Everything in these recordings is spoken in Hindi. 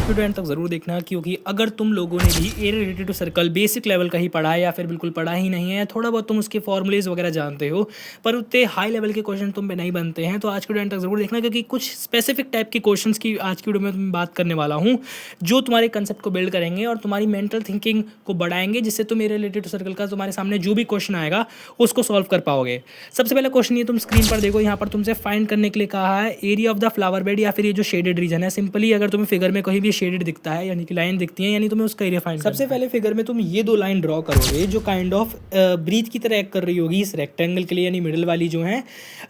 वीडियो एंड तक ज़रूर देखना, क्योंकि अगर तुम लोगों ने भी area related to circle basic level का ही पढ़ा है या फिर बिल्कुल पढ़ा ही नहीं है, थोड़ा बहुत तुम उसके फॉर्मूलेज वगैरह जानते हो पर उतने हाई लेवल के क्वेश्चन तुम पे नहीं बनते हैं, तो आज के वीडियो एंड तक ज़रूर देखना, क्योंकि कुछ स्पेसिफिक टाइप के क्वेश्चन की आज की वीडियो में मैं बात करने वाला हूँ जो तुम्हारे कंसेप्ट को बिल्ड करेंगे और तुम्हारी मेंटल थिंकिंग को बढ़ाएंगे, जिससे तुम एरिया रिलेटेड टू सर्कल का तुम्हारे सामने जो भी क्वेश्चन आएगा उसको सॉल्व कर पाओगे। सबसे पहला क्वेश्चन ये तुम स्क्रीन पर देखो, यहाँ पर तुमसे फाइंड करने के लिए कहा है area of the flower bed या फिर ये जो शेडेड रीजन है। सिंपली अगर तुम्हें फिगर में कहीं भी शेडेड दिखता है यानी कि लाइन दिखती है, यानी तुम्हें उसका एरिया फाइंड। सबसे पहले फिगर में तुम ये दो लाइन ड्रॉ करोगे जो काइंड ऑफ ब्रीथ की तरह एक्ट कर रही होगी इस रेक्टेंगल के लिए, यानी मिडिल वाली जो है।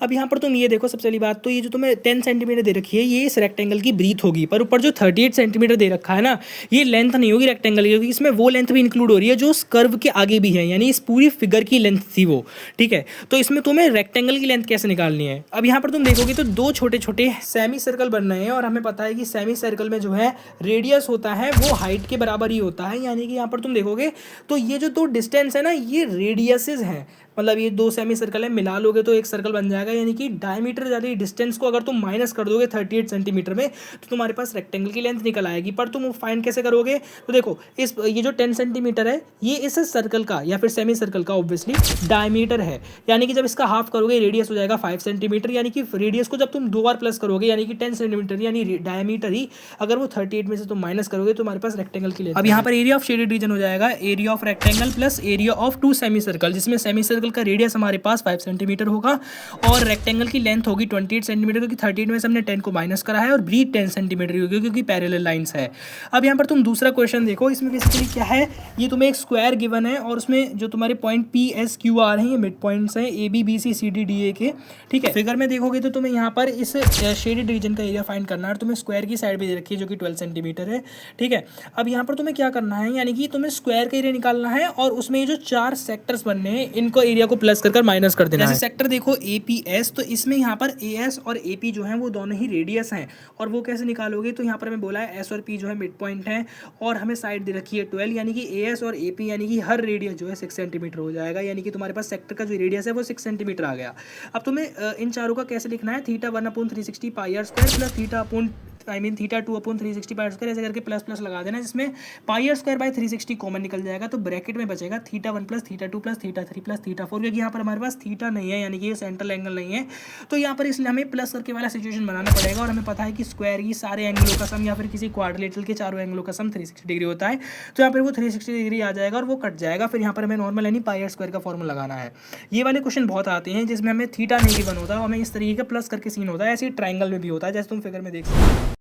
अब यहाँ पर तुम ये देखो, सबसे पहली बात तो ये जो तुम्हें 10 सेंटीमीटर दे रखी है ये इस रेक्टेंगल की ब्रीथ होगी, पर ऊपर जो 38 सेंटीमीटर दे रखा है ना, ये लेंथ नहीं होगी रेक्टेंगल की, क्योंकि इसमें वो लेंथ भी इंक्लूड हो रही है जो उस कर्व के आगे भी है, यानी इस पूरी फिगर की लेंथ थी वो। ठीक है, तो इसमें तुम्हें रेक्टेंगल की लेंथ कैसे निकालनी है। अब यहाँ पर तुम देखोगे तो दो छोटे छोटे सेमी सर्कल बन रहे हैं, और हमें पता है कि सेमी सर्कल में जो है रेडियस होता है वो हाइट के बराबर ही होता है, यानी कि यहाँ पर तुम देखोगे तो ये जो दो डिस्टेंस है ना ये रेडियसेस हैं, मतलब ये दो सेमी सर्कल है, मिला लोगे तो एक सर्कल बन जाएगा, यानी कि डायमीटर यानी डिस्टेंस को अगर तुम माइनस कर दोगे 38 सेंटीमीटर में तो तुम्हारे पास रेक्टेंगल की लेंथ निकल आएगी। पर तुम फाइंड कैसे करोगे, तो देखो इस ये जो 10 सेंटीमीटर है ये इस सर्कल का या फिर सेमी सर्कल का ऑब्वियसली डायमीटर है, यानी कि जब इसका हाफ करोगे रेडियस हो जाएगा 5 सेंटीमीटर, यानी कि रेडियस को जब तुम दो बार प्लस करोगे यानी कि 10 सेंटीमीटर यानी डायमीटर ही, अगर वो 38 में से तुम माइनस करोगे तो तुम्हारे पास रेक्टेंगल की लेंथ। अब यहाँ पर एरिया ऑफ शेडेड रीजन हो जाएगा area of rectangle plus area of two semi circle, जिसमें सेमी सर्कल का रेडियस हमारे पास 5 सेंटीमीटर होगा और रेक्टेंगल की लेंथ होगी 28 सेंटीमीटर, क्योंकि 38 में से हमने 10 को माइनस करा है, और ब्रीथ 10 सेंटीमीटर होगी क्योंकि पैरेलल लाइंस है। अब यहाँ पर तुम दूसरा क्वेश्चन देखो, इसमें बेसिकली क्या है, ये तुम्हें एक स्क्वायर गिवन है और उसमें जो तुम्हारे point P S Q R हैं ये मिड पॉइंट्स हैं A B B C C D D A के। ठीक है, फिगर में देखोगे तो तुम्हें यहाँ पर इस शेडेड रीजन का एरिया फाइंड करना है, और तुम्हें स्क्वायर की साइड भी दे रखी है जो कि 12 सेंटीमीटर है। ठीक है, अब यहाँ पर तुम्हें क्या करना है, यानी कि तुम्हें स्क्वायर का एरिया निकालना है और उसमें ये जो 4 सेक्टर्स बनने हैं इनको एरिया को प्लस कर माइनस कर देना है। सेक्टर देखो ए पी एस, तो इसमें यहाँ पर ए एस और ए पी जो है वो दोनों ही रेडियस हैं, और वो कैसे निकालोगे, तो यहाँ पर हमें बोला है एस और पी जो है मिड पॉइंट है और हमें साइड दे रखी है 12, यानी कि ए एस और ए पी यानी कि हर रेडियस जो है 6 सेंटीमीटर हो जाएगा, यानी कि तुम्हारे पास सेक्टर का जो रेडियस है वो 6 सेंटीमीटर आ गया। अब तुम्हें इन चारों का कैसे लिखना है, theta 1/360 pi r square plus theta 2/360 pi r square, ऐसे करके प्लस प्लस लगा देना, जिसमें pi r square by 360 common निकल जाएगा, तो ब्रैकेट में बचेगा theta 1 plus theta 2 plus theta 3 plus theta 4, क्योंकि यहाँ पर हमारे पास थीटा नहीं है यानी कि ये सेंट्रल एंगल नहीं है, तो यहाँ पर इसलिए हमें प्लस करके वाला सिचुएशन बनाना पड़ेगा, और हमें पता है कि स्क्वायर की सारे एंगलों का सम या फिर किसी क्वाड्रिलेटरल के चारों एंगलों का सम 360 डिग्री होता है, तो यहाँ पर वो 360 डिग्री आ जाएगा और वो कट जाएगा, फिर यहाँ पर हमें नॉर्मल यानी पाई आर स्क्वायर का फॉर्मूला लगाना है। ये वाले क्वेश्चन बहुत आते हैं जिसमें हमें थीटा नहीं गिवन होता है, हमें इस तरीके का प्लस करके सीन होता है, ऐसे ट्राइंगल में भी होता है जैसे तुम फिगर में देख सकते हो।